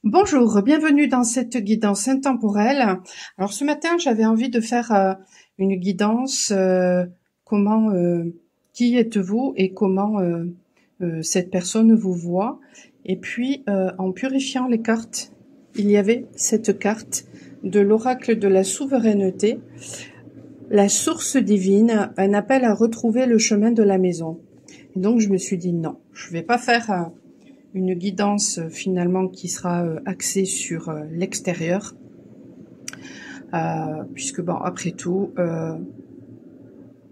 Bonjour, bienvenue dans cette guidance intemporelle. Alors ce matin, j'avais envie de faire une guidance comment, qui êtes-vous et comment cette personne vous voit. Et puis en purifiant les cartes, il y avait cette carte de l'oracle de la souveraineté, la source divine, un appel à retrouver le chemin de la maison. Et donc je me suis dit non, je vais pas faire une guidance finalement qui sera axée sur l'extérieur, puisque bon, après tout,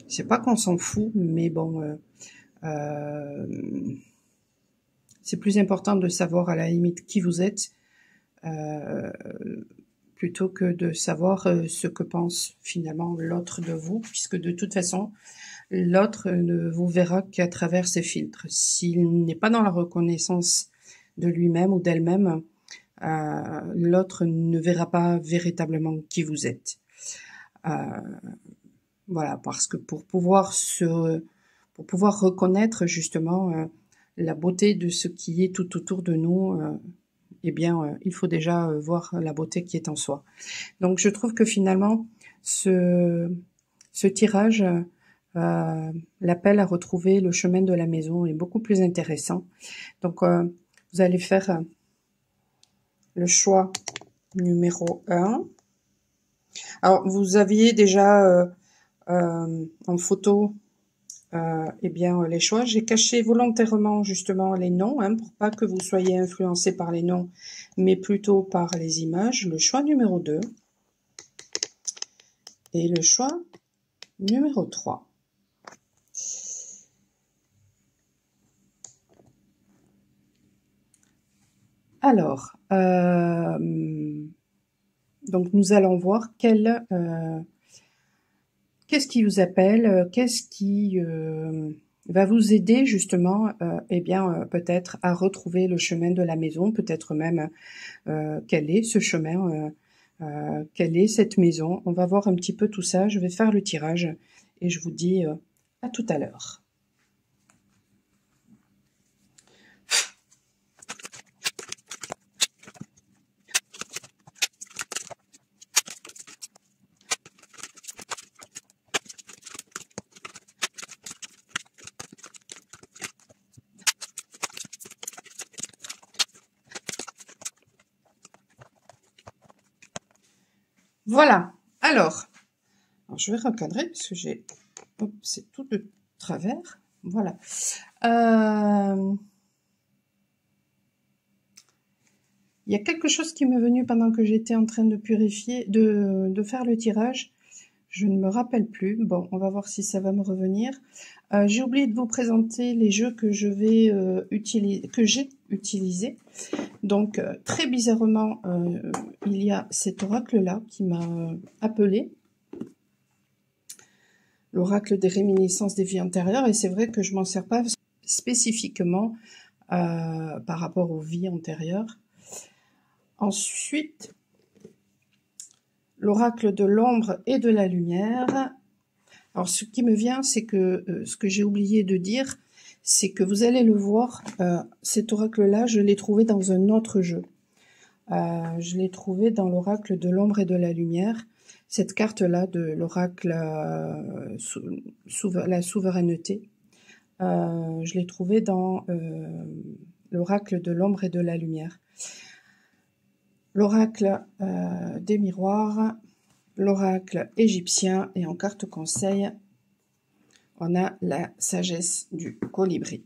c'est pas qu'on s'en fout, mais bon, c'est plus important de savoir à la limite qui vous êtes, plutôt que de savoir ce que pense finalement l'autre de vous, puisque de toute façon, l'autre ne vous verra qu'à travers ses filtres. S'il n'est pas dans la reconnaissance de lui-même ou d'elle-même, l'autre ne verra pas véritablement qui vous êtes. Voilà, parce que pour pouvoir reconnaître justement la beauté de ce qui est tout autour de nous, eh bien, il faut déjà voir la beauté qui est en soi. Donc, je trouve que finalement, ce tirage, l'appel à retrouver le chemin de la maison est beaucoup plus intéressant. Donc, vous allez faire le choix numéro 1. Alors, vous aviez déjà en photo eh bien, les choix. J'ai caché volontairement justement les noms, pour pas que vous soyez influencés par les noms, mais plutôt par les images. Le choix numéro 2 et le choix numéro 3. Alors, donc nous allons voir qu'est-ce qui vous appelle, qu'est-ce qui va vous aider justement, eh bien, peut-être à retrouver le chemin de la maison, peut-être même quel est ce chemin, quelle est cette maison. On va voir un petit peu tout ça. Je vais faire le tirage et je vous dis à tout à l'heure. Voilà. Alors, je vais recadrer parce que c'est tout de travers. Voilà. Il y a quelque chose qui m'est venu pendant que j'étais en train de purifier, de faire le tirage. Je ne me rappelle plus. Bon, on va voir si ça va me revenir. J'ai oublié de vous présenter les jeux que je vais utiliser, que j'ai utilisés. Donc, très bizarrement, il y a cet oracle-là qui m'a appelé. L'oracle des réminiscences des vies antérieures. Et c'est vrai que je m'en sers pas spécifiquement par rapport aux vies antérieures. Ensuite, l'oracle de l'ombre et de la lumière. Alors, ce qui me vient, c'est que ce que j'ai oublié de dire, c'est que vous allez le voir, cet oracle-là, je l'ai trouvé dans un autre jeu. Je l'ai trouvé dans l'oracle de l'ombre et de la lumière. Cette carte-là de l'oracle la souveraineté, je l'ai trouvée dans l'oracle de l'ombre et de la lumière. L'oracle des miroirs, l'oracle égyptien, et en carte conseil, on a la sagesse du colibri.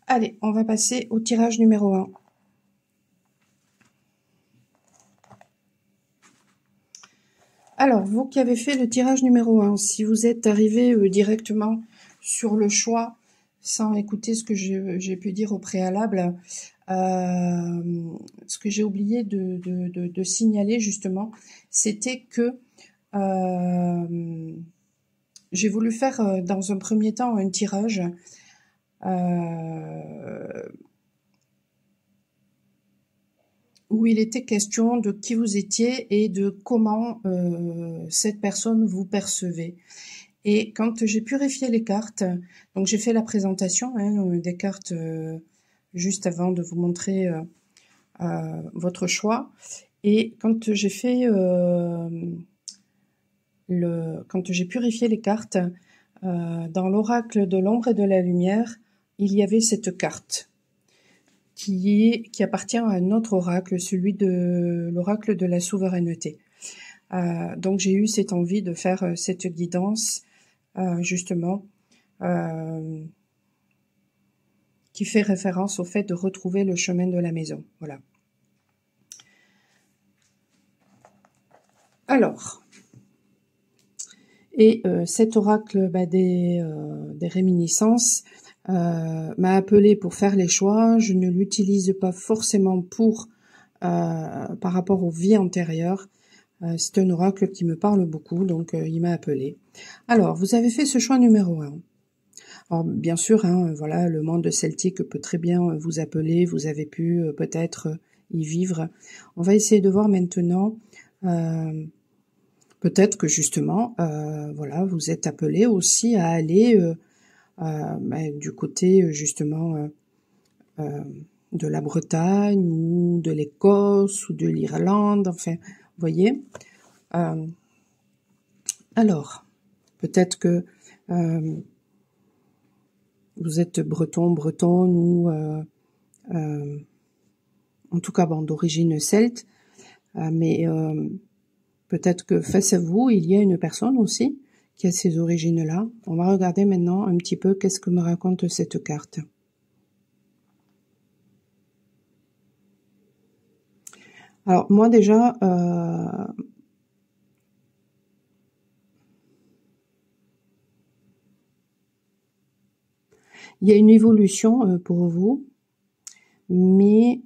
Allez, on va passer au tirage numéro 1. Alors, vous qui avez fait le tirage numéro 1, si vous êtes arrivé directement sur le choix, sans écouter ce que j'ai pu dire au préalable, ce que j'ai oublié de signaler justement, c'était que j'ai voulu faire dans un premier temps un tirage où il était question de qui vous étiez et de comment cette personne vous percevait. Et quand j'ai purifié les cartes, donc j'ai fait la présentation des cartes juste avant de vous montrer votre choix. Et quand j'ai fait quand j'ai purifié les cartes, dans l'oracle de l'ombre et de la lumière, il y avait cette carte qui appartient à un autre oracle, celui de l'oracle de la souveraineté. Donc j'ai eu cette envie de faire cette guidance, justement, qui fait référence au fait de retrouver le chemin de la maison. Voilà. Alors, et cet oracle des réminiscences m'a appelé pour faire les choix. Je ne l'utilise pas forcément par rapport aux vies antérieures. C'est un oracle qui me parle beaucoup, donc il m'a appelé. Alors, vous avez fait ce choix numéro 1. Alors, bien sûr, voilà, le monde celtique peut très bien vous appeler. Vous avez pu peut-être y vivre. On va essayer de voir maintenant. Peut-être que justement, voilà, vous êtes appelé aussi à aller du côté justement de la Bretagne ou de l'Écosse ou de l'Irlande, enfin, vous voyez. Alors, peut-être que vous êtes breton, bretonne ou en tout cas bon, d'origine celte, mais peut-être que face à vous, il y a une personne aussi qui a ces origines-là. On va regarder maintenant un petit peu qu'est-ce que me raconte cette carte. Alors moi déjà, il y a une évolution pour vous, mais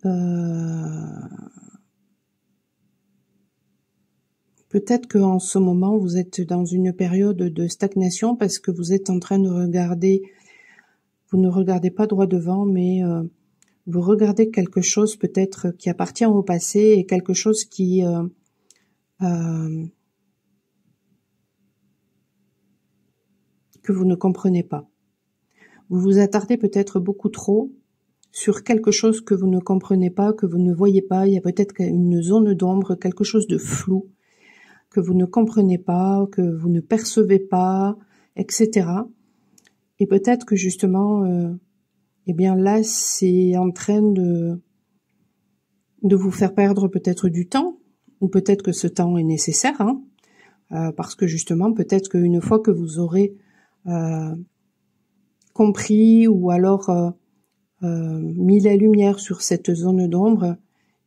peut-être qu'en ce moment, vous êtes dans une période de stagnation parce que vous êtes en train de regarder, vous ne regardez pas droit devant, mais vous regardez quelque chose peut-être qui appartient au passé et quelque chose qui que vous ne comprenez pas. Vous vous attardez peut-être beaucoup trop sur quelque chose que vous ne comprenez pas, que vous ne voyez pas. Il y a peut-être une zone d'ombre, quelque chose de flou que vous ne comprenez pas, que vous ne percevez pas, etc. Et peut-être que justement, eh bien là, c'est en train de vous faire perdre peut-être du temps, ou peut-être que ce temps est nécessaire, parce que justement, peut-être qu'une fois que vous aurez compris ou alors mis la lumière sur cette zone d'ombre,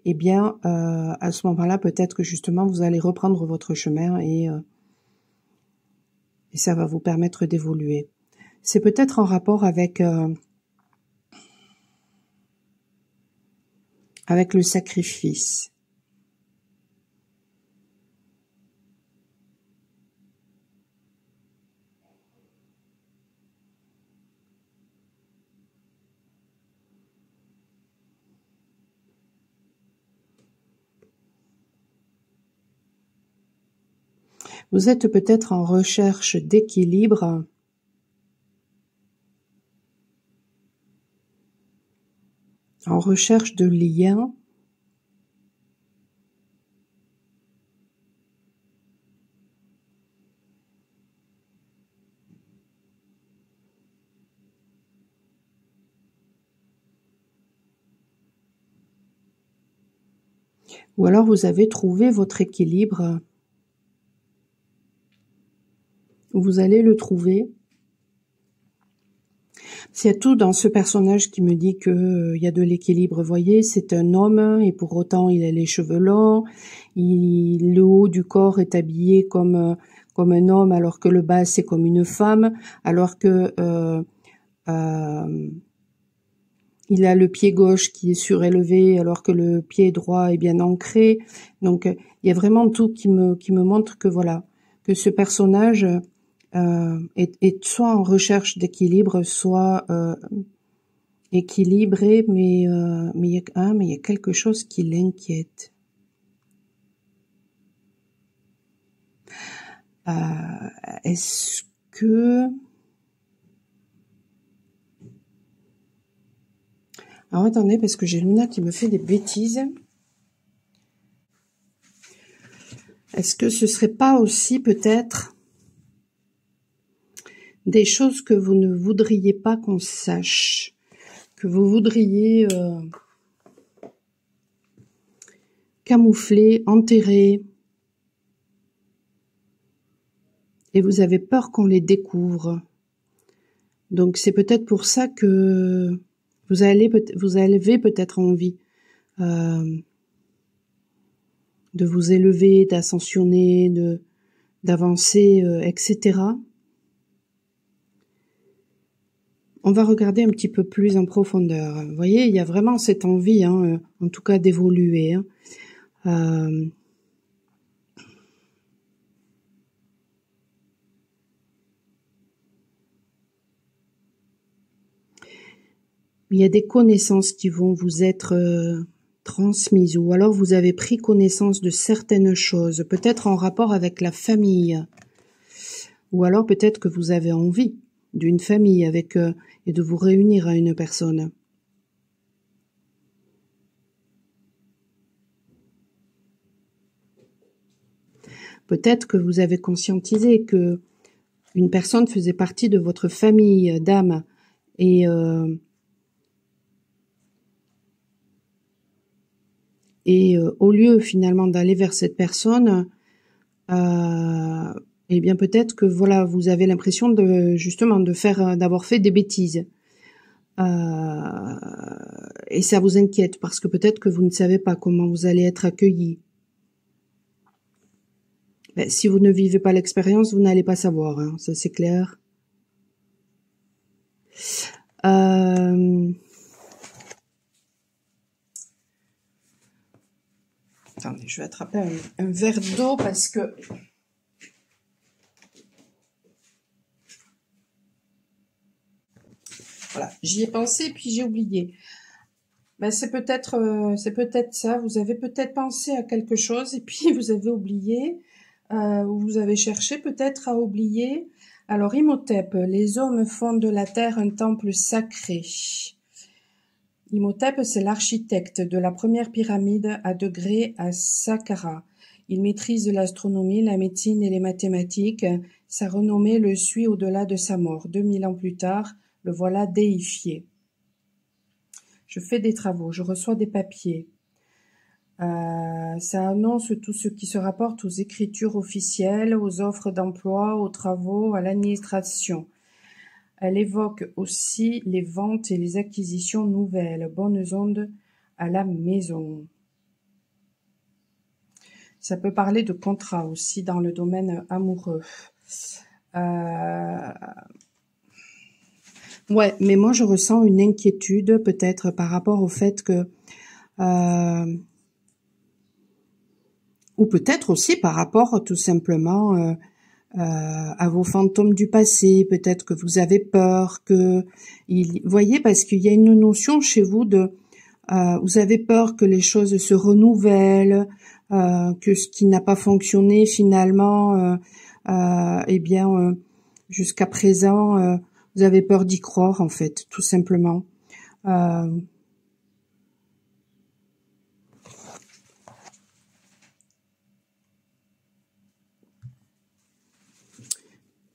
eh bien, à ce moment-là, peut-être que justement, vous allez reprendre votre chemin et ça va vous permettre d'évoluer. C'est peut-être en rapport avec le sacrifice. Vous êtes peut-être en recherche d'équilibre, en recherche de lien, ou alors vous avez trouvé votre équilibre. Vous allez le trouver. C'est tout dans ce personnage qui me dit que y a de l'équilibre. Vous voyez, c'est un homme et pour autant il a les cheveux longs. Le haut du corps est habillé comme un homme alors que le bas c'est comme une femme. Alors que il a le pied gauche qui est surélevé alors que le pied droit est bien ancré. Donc il y a vraiment tout qui me montre que voilà, que ce personnage est soit en recherche d'équilibre, soit équilibré, mais il y a quelque chose qui l'inquiète. Est-ce que... Alors attendez, parce que j'ai Luna qui me fait des bêtises. Est-ce que ce serait pas aussi peut-être des choses que vous ne voudriez pas qu'on sache, que vous voudriez camoufler, enterrer, et vous avez peur qu'on les découvre. Donc c'est peut-être pour ça que vous avez peut-être envie de vous élever, d'ascensionner, d'avancer, etc. On va regarder un petit peu plus en profondeur. Vous voyez, il y a vraiment cette envie, hein, en tout cas d'évoluer. Hein. Il y a des connaissances qui vont vous être transmises, ou alors vous avez pris connaissance de certaines choses, peut-être en rapport avec la famille, ou alors peut-être que vous avez envie d'une famille avec et de vous réunir à une personne. Peut-être que vous avez conscientisé que une personne faisait partie de votre famille d'âme et au lieu finalement d'aller vers cette personne, eh bien peut-être que voilà, vous avez l'impression de justement d'avoir fait des bêtises. Et ça vous inquiète parce que peut-être que vous ne savez pas comment vous allez être accueilli. Ben, si vous ne vivez pas l'expérience, vous n'allez pas savoir, hein, ça c'est clair. Attendez, je vais attraper un verre d'eau parce que... Voilà, j'y ai pensé puis j'ai oublié. Ben, c'est peut-être ça. Vous avez peut-être pensé à quelque chose et puis vous avez oublié. Ou vous avez cherché peut-être à oublier. Alors, Imhotep, les hommes font de la terre un temple sacré. Imhotep, c'est l'architecte de la première pyramide à degrés à Saqqara. Il maîtrise l'astronomie, la médecine et les mathématiques. Sa renommée le suit au-delà de sa mort. 2000 ans plus tard, le voilà déifié. Je fais des travaux, je reçois des papiers. Ça annonce tout ce qui se rapporte aux écritures officielles, aux offres d'emploi, aux travaux, à l'administration. Elle évoque aussi les ventes et les acquisitions nouvelles, bonnes ondes à la maison. Ça peut parler de contrat aussi dans le domaine amoureux. Ouais, mais moi je ressens une inquiétude peut-être par rapport au fait que... ou peut-être aussi par rapport tout simplement à vos fantômes du passé, peut-être que vous avez peur, voyez, parce qu'il y a une notion chez vous de... vous avez peur que les choses se renouvellent, que ce qui n'a pas fonctionné finalement, eh bien, jusqu'à présent, vous avez peur d'y croire en fait, tout simplement.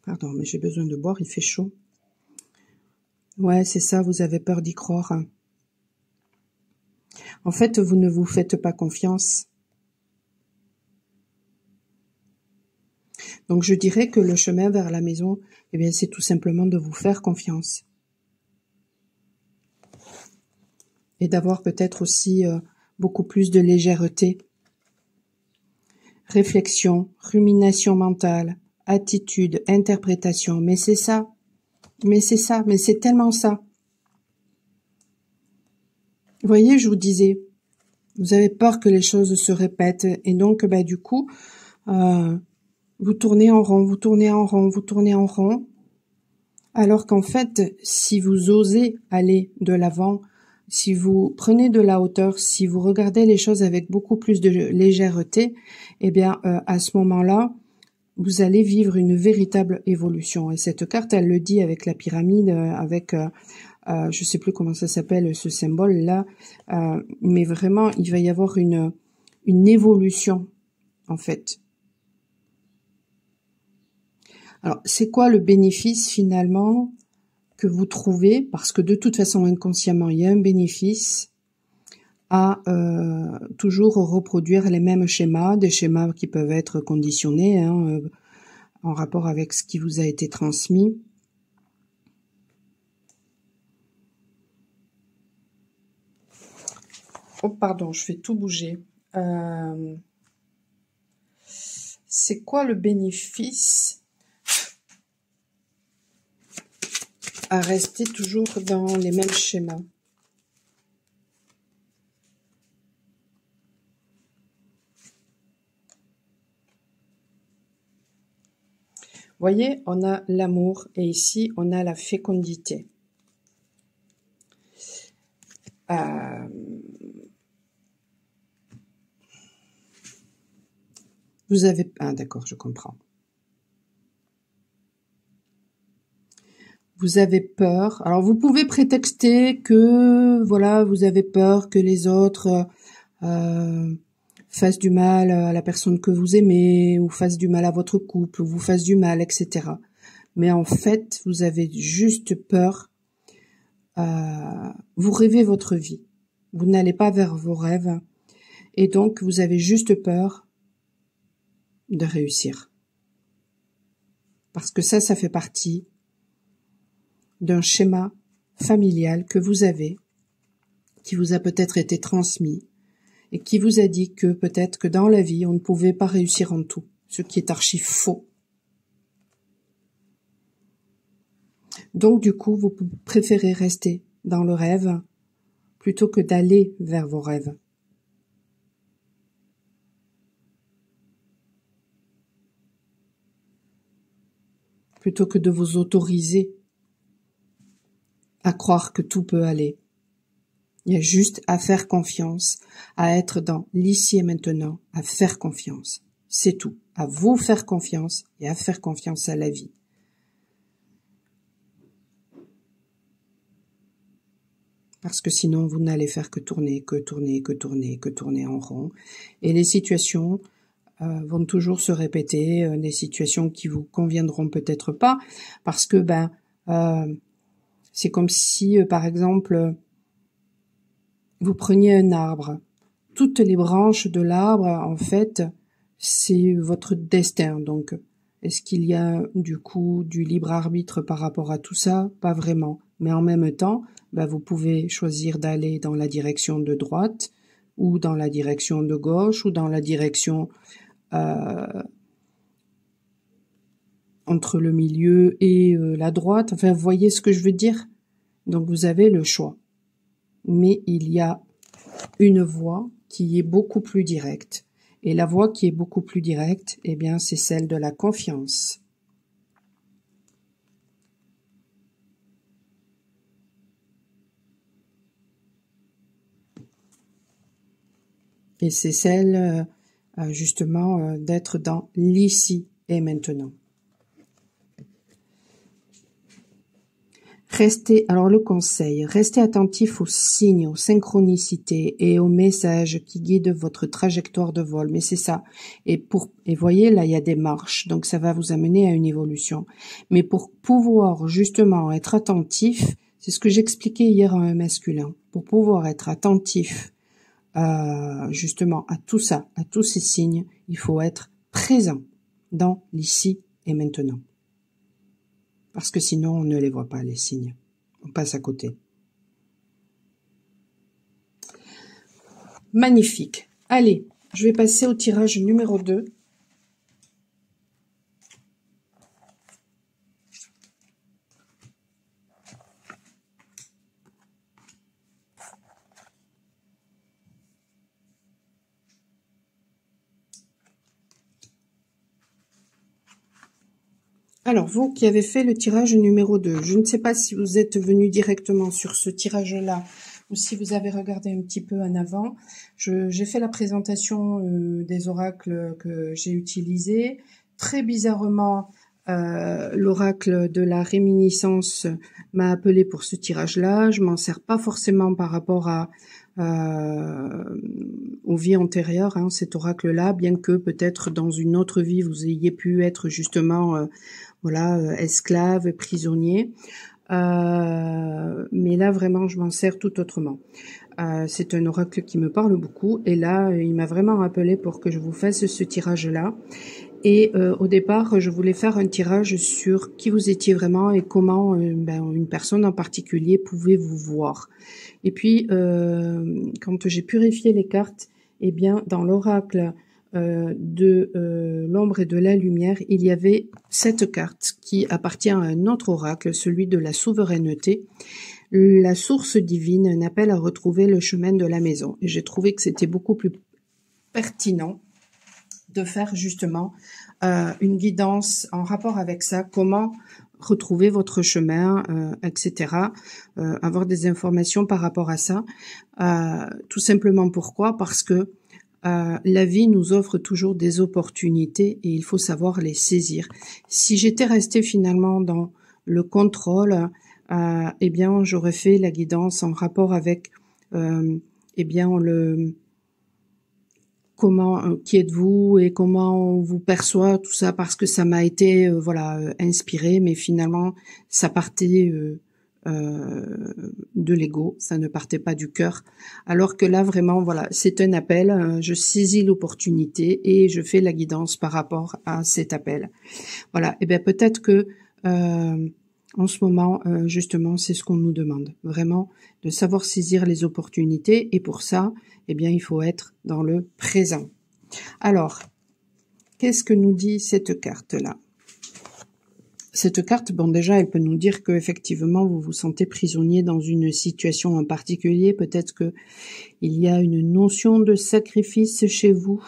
Pardon, mais j'ai besoin de boire, il fait chaud. Ouais, c'est ça, vous avez peur d'y croire. En fait, vous ne vous faites pas confiance. Donc, je dirais que le chemin vers la maison, eh bien, c'est tout simplement de vous faire confiance. Et d'avoir peut-être aussi beaucoup plus de légèreté. Réflexion, rumination mentale, attitude, interprétation. Mais c'est ça. Mais c'est ça. Mais c'est tellement ça. Vous voyez, je vous disais, vous avez peur que les choses se répètent. Et donc, bah, du coup, vous tournez en rond, vous tournez en rond, vous tournez en rond. Alors qu'en fait, si vous osez aller de l'avant, si vous prenez de la hauteur, si vous regardez les choses avec beaucoup plus de légèreté, eh bien, à ce moment-là, vous allez vivre une véritable évolution. Et cette carte, elle le dit avec la pyramide, avec, je sais plus comment ça s'appelle, ce symbole-là, mais vraiment, il va y avoir une évolution, en fait. Alors, c'est quoi le bénéfice finalement que vous trouvez? Parce que de toute façon, inconsciemment, il y a un bénéfice à toujours reproduire les mêmes schémas, des schémas qui peuvent être conditionnés en rapport avec ce qui vous a été transmis. Oh pardon, je fais tout bouger. C'est quoi le bénéfice à rester toujours dans les mêmes schémas? Voyez, on a l'amour et ici on a la fécondité. Vous avez... Ah d'accord, je comprends. Vous avez peur. Alors vous pouvez prétexter que voilà, vous avez peur que les autres fassent du mal à la personne que vous aimez, ou fassent du mal à votre couple, ou vous fassent du mal, etc. Mais en fait, vous avez juste peur. Vous rêvez votre vie. Vous n'allez pas vers vos rêves. Et donc, vous avez juste peur de réussir. Parce que ça fait partie d'un schéma familial que vous avez, qui vous a peut-être été transmis, et qui vous a dit que peut-être que dans la vie, on ne pouvait pas réussir en tout, ce qui est archi faux. Donc du coup, vous préférez rester dans le rêve plutôt que d'aller vers vos rêves. Plutôt que de vous autoriser à croire que tout peut aller. Il y a juste à faire confiance, à être dans l'ici et maintenant, à faire confiance. C'est tout. À vous faire confiance et à faire confiance à la vie. Parce que sinon, vous n'allez faire que tourner, que tourner, que tourner, que tourner en rond. Et les situations vont toujours se répéter, des situations qui vous conviendront peut-être pas, parce que c'est comme si, par exemple, vous preniez un arbre. Toutes les branches de l'arbre, en fait, c'est votre destin. Donc, est-ce qu'il y a du coup du libre arbitre par rapport à tout ça? Pas vraiment. Mais en même temps, vous pouvez choisir d'aller dans la direction de droite, ou dans la direction de gauche, ou dans la direction entre le milieu et la droite. Enfin, vous voyez ce que je veux dire? Donc, vous avez le choix. Mais il y a une voie qui est beaucoup plus directe. Et la voie qui est beaucoup plus directe, eh bien, c'est celle de la confiance. Et c'est celle, justement, d'être dans l'ici et maintenant. Alors le conseil, restez attentif aux signes, aux synchronicités et aux messages qui guident votre trajectoire de vol. Mais c'est ça. Et voyez, là, il y a des marches. Donc, ça va vous amener à une évolution. Mais pour pouvoir, justement, être attentif, c'est ce que j'expliquais hier à un masculin. Pour pouvoir être attentif, justement, à tout ça, à tous ces signes, il faut être présent dans l'ici et maintenant. Parce que sinon, on ne les voit pas, les signes. On passe à côté. Magnifique. Allez, je vais passer au tirage numéro 2. Alors, vous qui avez fait le tirage numéro 2, je ne sais pas si vous êtes venu directement sur ce tirage-là ou si vous avez regardé un petit peu en avant. J'ai fait la présentation des oracles que j'ai utilisés. Très bizarrement, l'oracle de la réminiscence m'a appelé pour ce tirage-là. Je m'en sers pas forcément par rapport à aux vies antérieures, cet oracle-là, bien que peut-être dans une autre vie, vous ayez pu être justement voilà, esclave, prisonnier. Mais là, vraiment, je m'en sers tout autrement. C'est un oracle qui me parle beaucoup. Et là, il m'a vraiment appelé pour que je vous fasse ce tirage-là. Et au départ, je voulais faire un tirage sur qui vous étiez vraiment et comment une personne en particulier pouvait vous voir. Et puis, quand j'ai purifié les cartes, eh bien, dans l'oracle de l'ombre et de la lumière, il y avait cette carte qui appartient à un autre oracle, celui de la souveraineté. La source divine, un appel à retrouver le chemin de la maison. Et j'ai trouvé que c'était beaucoup plus pertinent de faire justement une guidance en rapport avec ça, comment retrouver votre chemin, etc. Avoir des informations par rapport à ça. Tout simplement pourquoi? Parce que la vie nous offre toujours des opportunités et il faut savoir les saisir. Si j'étais restée finalement dans le contrôle, eh bien j'aurais fait la guidance en rapport avec eh bien comment qui êtes-vous et comment on vous perçoit, tout ça, parce que ça m'a été inspiré, mais finalement ça partait de l'ego, ça ne partait pas du cœur. Alors que là vraiment voilà, c'est un appel, je saisis l'opportunité et je fais la guidance par rapport à cet appel. Voilà, et bien peut-être que en ce moment, justement, c'est ce qu'on nous demande, vraiment, de savoir saisir les opportunités. Et pour ça, eh bien, il faut être dans le présent. Alors, qu'est-ce que nous dit cette carte-là? Cette carte, bon, déjà, elle peut nous dire que effectivement, vous vous sentez prisonnier dans une situation en particulier. Peut-être que il y a une notion de sacrifice chez vous.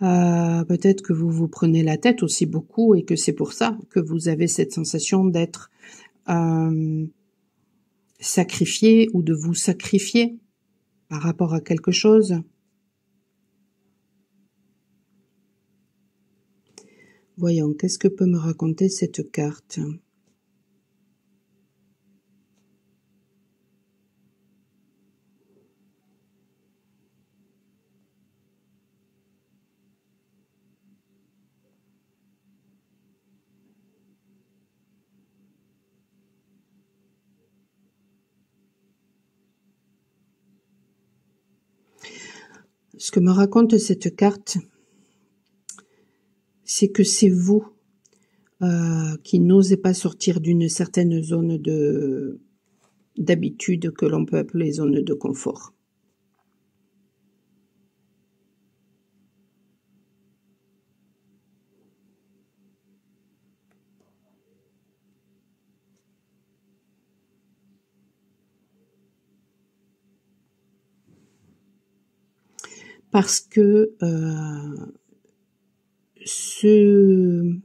Peut-être que vous vous prenez la tête aussi beaucoup et que c'est pour ça que vous avez cette sensation d'être sacrifié ou de vous sacrifier par rapport à quelque chose. Voyons, qu'est-ce que peut me raconter cette carte ? Ce que me raconte cette carte, c'est que c'est vous qui n'osez pas sortir d'une certaine zone d'habitude que l'on peut appeler zone de confort. Parce que ce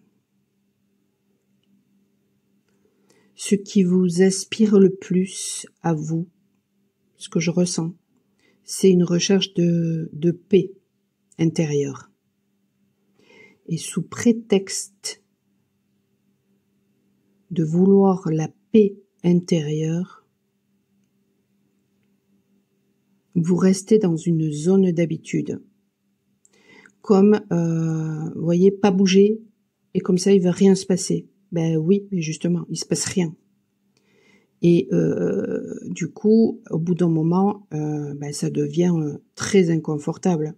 qui vous aspire le plus à vous, ce que je ressens, c'est une recherche de paix intérieure. Et sous prétexte de vouloir la paix intérieure, vous restez dans une zone d'habitude. Comme, vous voyez, pas bouger, et comme ça, il va rien se passer. Ben oui, mais justement, il se passe rien. Et du coup, au bout d'un moment, ça devient très inconfortable.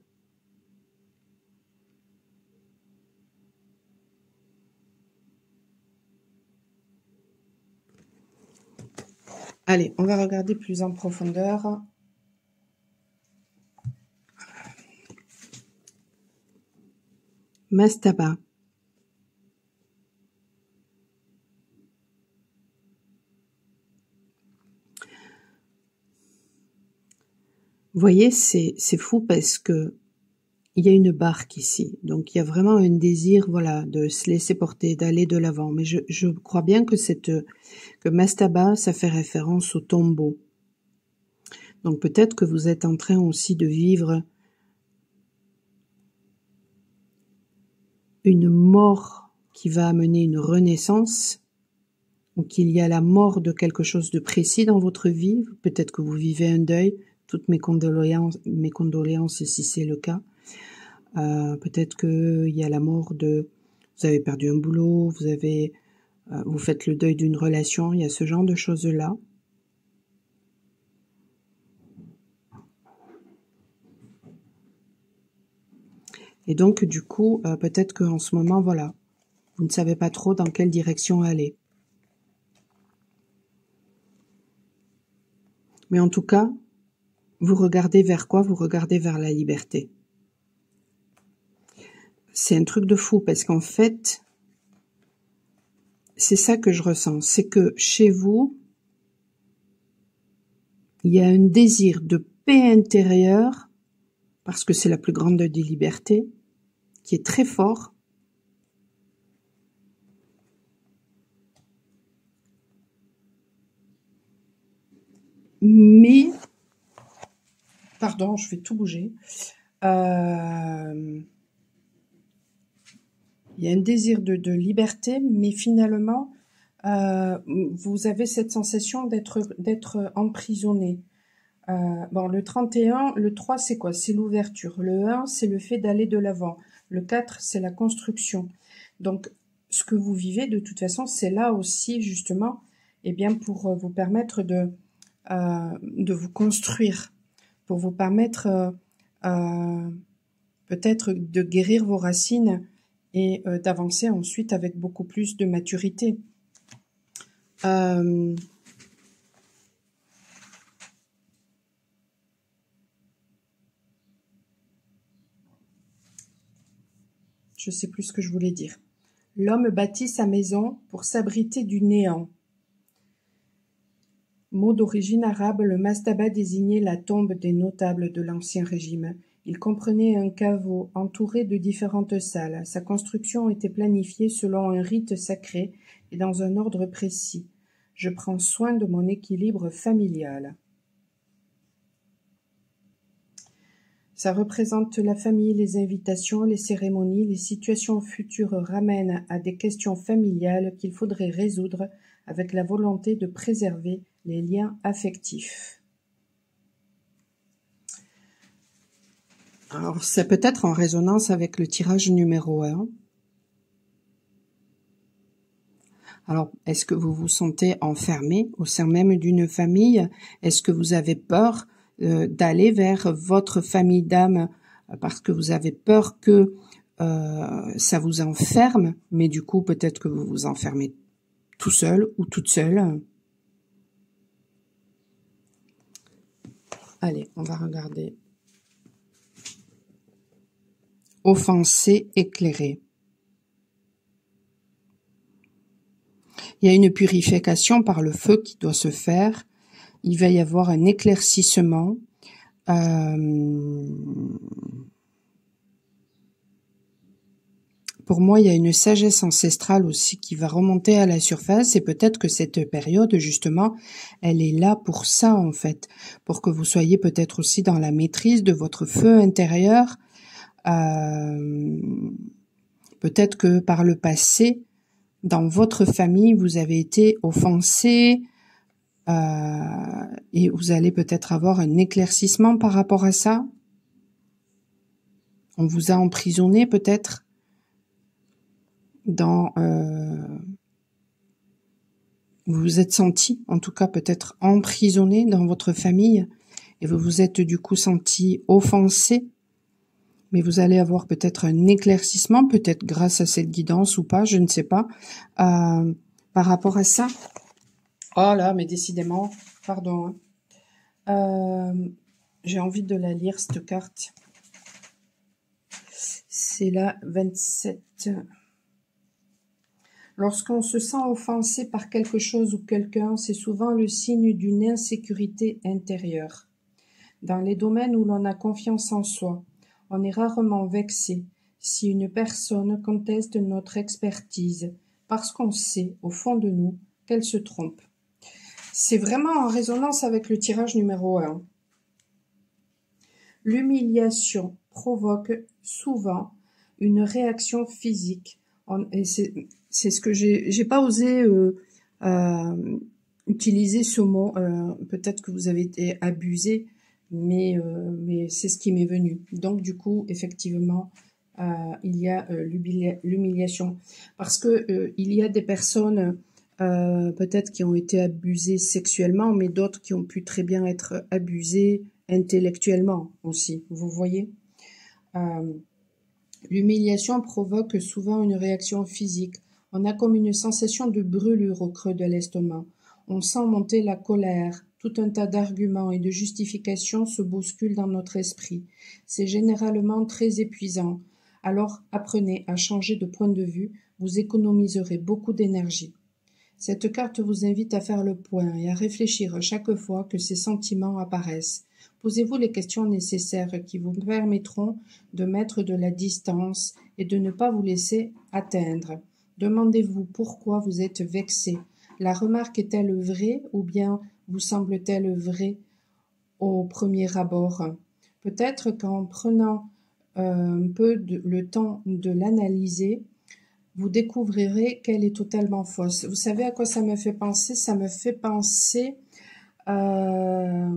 Allez, on va regarder plus en profondeur. Mastaba. Vous voyez, c'est fou parce que il y a une barque ici. Donc, il y a vraiment un désir, voilà, de se laisser porter, d'aller de l'avant. Mais je crois bien que que Mastaba, ça fait référence au tombeau. Donc, peut-être que vous êtes en train aussi de vivre une mort qui va amener une renaissance, ou qu'il y a la mort de quelque chose de précis dans votre vie. Peut-être que vous vivez un deuil. Toutes mes condoléances si c'est le cas. Peut-être qu'il y a la mort vous avez perdu un boulot, vous faites le deuil d'une relation, il y a ce genre de choses-là. Et donc, du coup, peut-être qu'en ce moment, voilà, vous ne savez pas trop dans quelle direction aller. Mais en tout cas, vous regardez vers quoi? Vous regardez vers la liberté. C'est un truc de fou parce qu'en fait, c'est ça que je ressens. C'est que chez vous, il y a un désir de paix intérieure, parce que c'est la plus grande des libertés, qui est très fort. Mais, pardon, je vais tout bouger. Il y a un désir de liberté, mais finalement, vous avez cette sensation d'être emprisonné. Bon, le 31, le 3, c'est quoi? C'est l'ouverture. Le 1, c'est le fait d'aller de l'avant. Le 4, c'est la construction. Donc, ce que vous vivez, de toute façon, c'est là aussi, justement, eh bien, pour vous permettre de vous construire, pour vous permettre peut-être de guérir vos racines et d'avancer ensuite avec beaucoup plus de maturité. Je sais plus ce que je voulais dire. L'homme bâtit sa maison pour s'abriter du néant. Mot d'origine arabe, le mastaba désignait la tombe des notables de l'Ancien Régime. Il comprenait un caveau entouré de différentes salles. Sa construction était planifiée selon un rite sacré et dans un ordre précis. Je prends soin de mon équilibre familial. Ça représente la famille, les invitations, les cérémonies, les situations futures ramènent à des questions familiales qu'il faudrait résoudre avec la volonté de préserver les liens affectifs. Alors, c'est peut-être en résonance avec le tirage numéro 1. Alors, est-ce que vous vous sentez enfermé au sein même d'une famille? Est-ce que vous avez peur d'aller vers votre famille d'âme parce que vous avez peur que ça vous enferme, mais du coup, peut-être que vous vous enfermez tout seul ou toute seule? Allez, on va regarder. Offensé, éclairé. Il y a une purification par le feu qui doit se faire. Il va y avoir un éclaircissement. Pour moi, il y a une sagesse ancestrale aussi qui va remonter à la surface et peut-être que cette période, justement, elle est là pour ça, en fait, pour que vous soyez peut-être aussi dans la maîtrise de votre feu intérieur. Peut-être que par le passé, dans votre famille, vous avez été offensé et vous allez peut-être avoir un éclaircissement par rapport à ça. On vous a emprisonné peut-être dans... vous vous êtes senti, en tout cas peut-être emprisonné dans votre famille et vous vous êtes du coup senti offensé. Mais vous allez avoir peut-être un éclaircissement, peut-être grâce à cette guidance ou pas, je ne sais pas, par rapport à ça. Oh là, mais décidément, pardon. J'ai envie de la lire, cette carte. C'est la 27. Lorsqu'on se sent offensé par quelque chose ou quelqu'un, c'est souvent le signe d'une insécurité intérieure. Dans les domaines où l'on a confiance en soi, on est rarement vexé si une personne conteste notre expertise, parce qu'on sait, au fond de nous, qu'elle se trompe. C'est vraiment en résonance avec le tirage numéro 1. L'humiliation provoque souvent une réaction physique. Et c'est ce que j'ai pas osé utiliser ce mot. Peut-être que vous avez été abusé, mais c'est ce qui m'est venu. Donc du coup, effectivement, il y a l'humiliation. Parce que il y a des personnes peut-être qui ont été abusées sexuellement, mais d'autres qui ont pu très bien être abusées intellectuellement aussi, vous voyez. L'humiliation provoque souvent une réaction physique. On a comme une sensation de brûlure au creux de l'estomac. On sent monter la colère. Tout un tas d'arguments et de justifications se bousculent dans notre esprit. C'est généralement très épuisant. Alors apprenez à changer de point de vue, vous économiserez beaucoup d'énergie. Cette carte vous invite à faire le point et à réfléchir chaque fois que ces sentiments apparaissent. Posez-vous les questions nécessaires qui vous permettront de mettre de la distance et de ne pas vous laisser atteindre. Demandez-vous pourquoi vous êtes vexé. La remarque est-elle vraie ou bien vous semble-t-elle vraie au premier abord? Peut-être qu'en prenant un peu le temps de l'analyser, vous découvrirez qu'elle est totalement fausse. Vous savez à quoi ça me fait penser? Ça me fait penser à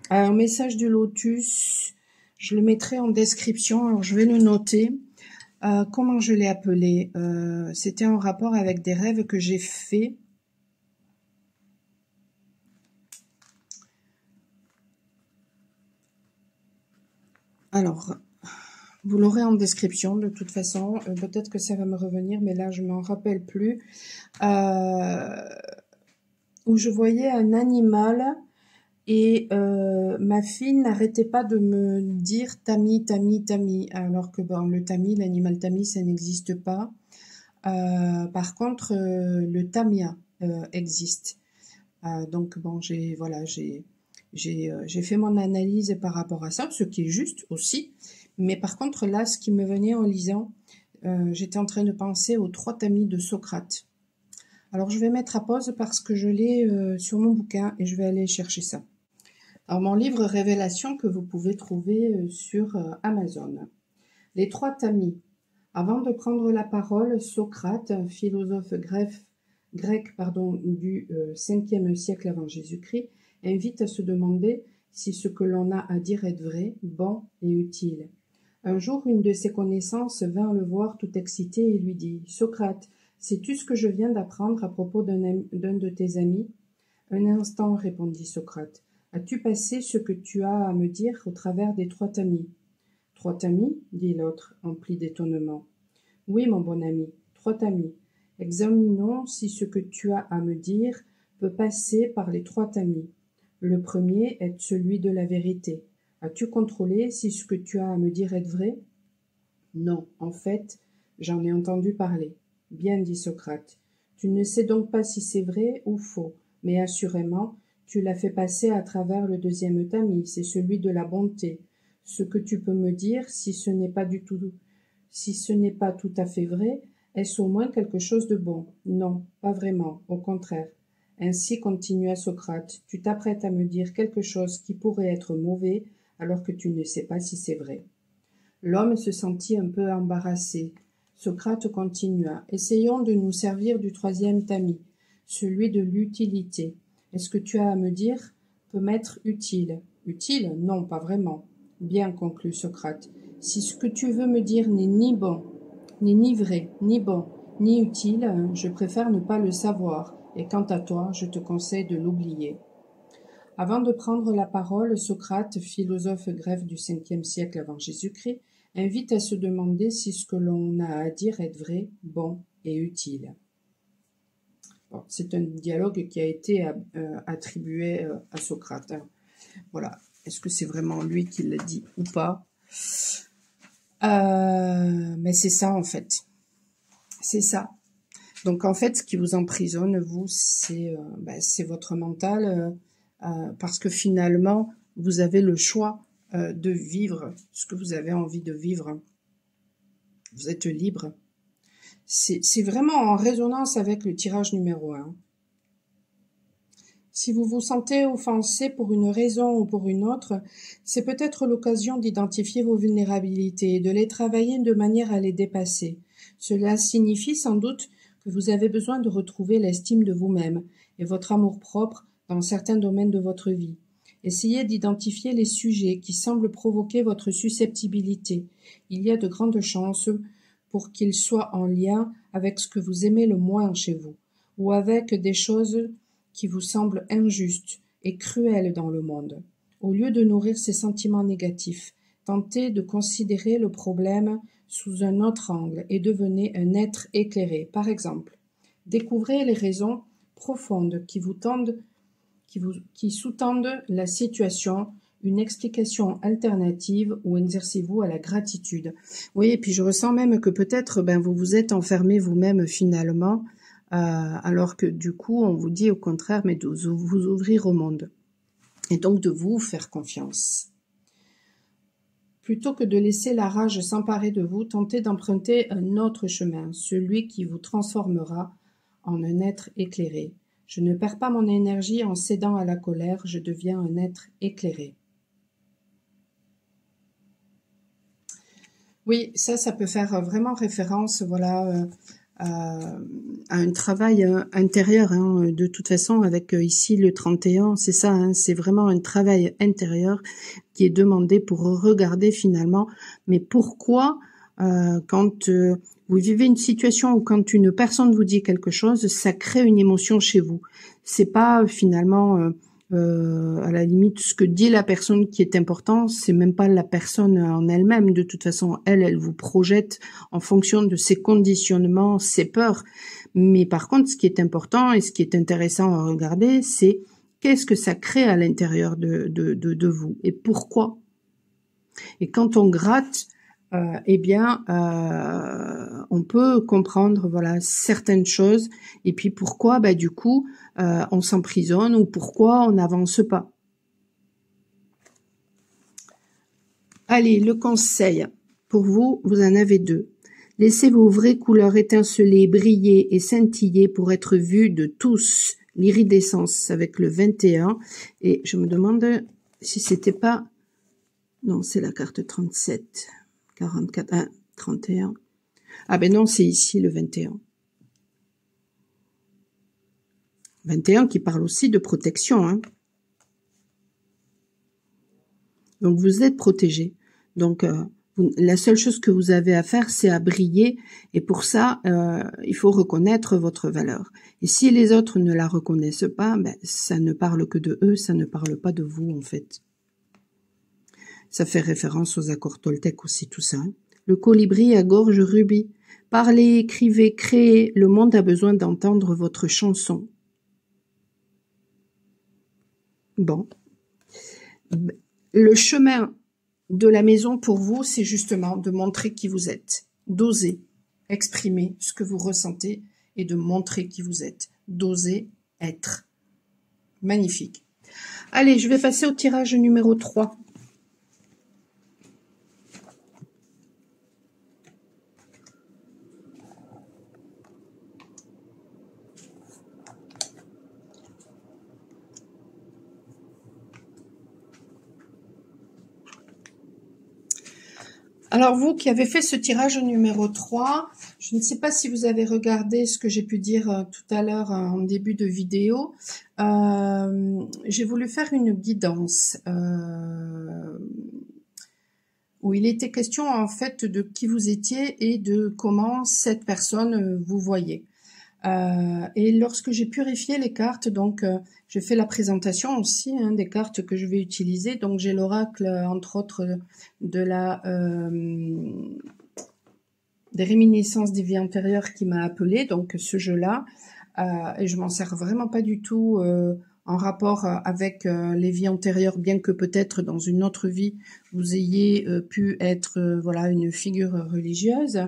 un message du Lotus. Je le mettrai en description, alors je vais le noter. Comment je l'ai appelé? C'était en rapport avec des rêves que j'ai faits. Alors, vous l'aurez en description de toute façon. Peut-être que ça va me revenir, mais là je m'en rappelle plus. Où je voyais un animal et ma fille n'arrêtait pas de me dire Tami, Tami, Tami, alors que bon, le Tami, l'animal Tami, ça n'existe pas. Par contre, le Tamia existe. Donc bon, j'ai fait mon analyse par rapport à ça, ce qui est juste aussi. Mais par contre, là, ce qui me venait en lisant, j'étais en train de penser aux 3 tamis de Socrate. Alors, je vais mettre à pause parce que je l'ai sur mon bouquin et je vais aller chercher ça. Alors, mon livre Révélation que vous pouvez trouver sur Amazon. Les 3 tamis. Avant de prendre la parole, Socrate, un philosophe grec du 5e siècle avant Jésus-Christ, invite à se demander si ce que l'on a à dire est vrai, bon et utile. Un jour, une de ses connaissances vint le voir tout excité et lui dit « Socrate, sais-tu ce que je viens d'apprendre à propos d'un de tes amis ?»« Un instant, répondit Socrate. As-tu passé ce que tu as à me dire au travers des 3 tamis ?»« 3 tamis ?» dit l'autre, empli d'étonnement. « Oui, mon bon ami, 3 tamis. Examinons si ce que tu as à me dire peut passer par les 3 tamis. Le premier est celui de la vérité. As-tu contrôlé si ce que tu as à me dire est vrai? Non, en fait, j'en ai entendu parler. Bien dit Socrate. Tu ne sais donc pas si c'est vrai ou faux, mais assurément, tu l'as fait passer à travers le deuxième tamis, c'est celui de la bonté. Ce que tu peux me dire, si ce n'est pas tout à fait vrai, est-ce au moins quelque chose de bon? Non, pas vraiment, au contraire. Ainsi continua Socrate, tu t'apprêtes à me dire quelque chose qui pourrait être mauvais, alors que tu ne sais pas si c'est vrai. L'homme se sentit un peu embarrassé. Socrate continua. Essayons de nous servir du 3e tamis, celui de l'utilité. Est-ce que tu as à me dire peut m'être utile? Utile? Non, pas vraiment. Bien, conclut Socrate. Si ce que tu veux me dire n'est ni bon, ni vrai, ni bon, ni utile, je préfère ne pas le savoir, et quant à toi, je te conseille de l'oublier. Avant de prendre la parole, Socrate, philosophe grec du 5e siècle avant Jésus-Christ, invite à se demander si ce que l'on a à dire est vrai, bon et utile. Bon, c'est un dialogue qui a été attribué à Socrate. Voilà. Est-ce que c'est vraiment lui qui l'a dit ou pas? Mais c'est ça en fait. C'est ça. Donc en fait, ce qui vous emprisonne, vous, c'est votre mental, parce que finalement, vous avez le choix de vivre ce que vous avez envie de vivre. Vous êtes libre. C'est vraiment en résonance avec le tirage numéro 1. Si vous vous sentez offensé pour une raison ou pour une autre, c'est peut-être l'occasion d'identifier vos vulnérabilités et de les travailler de manière à les dépasser. Cela signifie sans doute que vous avez besoin de retrouver l'estime de vous-même et votre amour-propre dans certains domaines de votre vie. Essayez d'identifier les sujets qui semblent provoquer votre susceptibilité. Il y a de grandes chances pour qu'ils soient en lien avec ce que vous aimez le moins chez vous, ou avec des choses qui vous semblent injustes et cruelles dans le monde. Au lieu de nourrir ces sentiments négatifs, tentez de considérer le problème sous un autre angle et devenez un être éclairé. Par exemple, découvrez les raisons profondes qui sous-tendent la situation, une explication alternative ou exercez-vous à la gratitude. Oui, et puis je ressens même que peut-être vous vous êtes enfermé vous-même finalement, alors que du coup on vous dit au contraire mais de vous ouvrir au monde et donc de vous faire confiance. Plutôt que de laisser la rage s'emparer de vous, tentez d'emprunter un autre chemin, celui qui vous transformera en un être éclairé. Je ne perds pas mon énergie en cédant à la colère, je deviens un être éclairé. Oui, ça peut faire vraiment référence, voilà, à un travail intérieur, hein, de toute façon, avec ici le 31, c'est ça, hein, c'est vraiment un travail intérieur qui est demandé pour regarder finalement, mais pourquoi quand vous vivez une situation où quand une personne vous dit quelque chose, ça crée une émotion chez vous. C'est pas finalement à la limite ce que dit la personne qui est important, c'est même pas la personne en elle-même. De toute façon, elle vous projette en fonction de ses conditionnements, ses peurs. Mais par contre, ce qui est important et ce qui est intéressant à regarder, c'est qu'est-ce que ça crée à l'intérieur de vous et pourquoi. Et quand on gratte, on peut comprendre voilà certaines choses et puis pourquoi du coup on s'emprisonne ou pourquoi on n'avance pas. Allez, le conseil pour vous, vous en avez deux. Laissez vos vraies couleurs étinceler, briller et scintiller pour être vus de tous. L'iridescence avec le 21 et je me demande si c'était pas, non c'est la carte 37. 44, 31. Ah ben non, c'est ici le 21. 21 qui parle aussi de protection. Hein. Donc vous êtes protégé. Donc la seule chose que vous avez à faire, c'est à briller. Et pour ça, il faut reconnaître votre valeur. Et si les autres ne la reconnaissent pas, ça ne parle que de eux, ça ne parle pas de vous en fait. Ça fait référence aux accords Toltec aussi, tout ça. Hein. Le colibri à gorge rubis. Parlez, écrivez, créez. Le monde a besoin d'entendre votre chanson. Bon. Le chemin de la maison pour vous, c'est justement de montrer qui vous êtes. D'oser exprimer ce que vous ressentez et de montrer qui vous êtes. D'oser être. Magnifique. Allez, je vais passer au tirage numéro 3. Alors vous qui avez fait ce tirage numéro 3, je ne sais pas si vous avez regardé ce que j'ai pu dire tout à l'heure en début de vidéo. J'ai voulu faire une guidance où il était question en fait de qui vous étiez et de comment cette personne vous voyait. Et lorsque j'ai purifié les cartes, donc j'ai fait la présentation aussi des cartes que je vais utiliser. Donc j'ai l'oracle entre autres de des réminiscences des vies antérieures qui m'a appelé, donc ce jeu-là. Et je m'en sers vraiment pas du tout en rapport avec les vies antérieures, bien que peut-être dans une autre vie vous ayez pu être voilà une figure religieuse.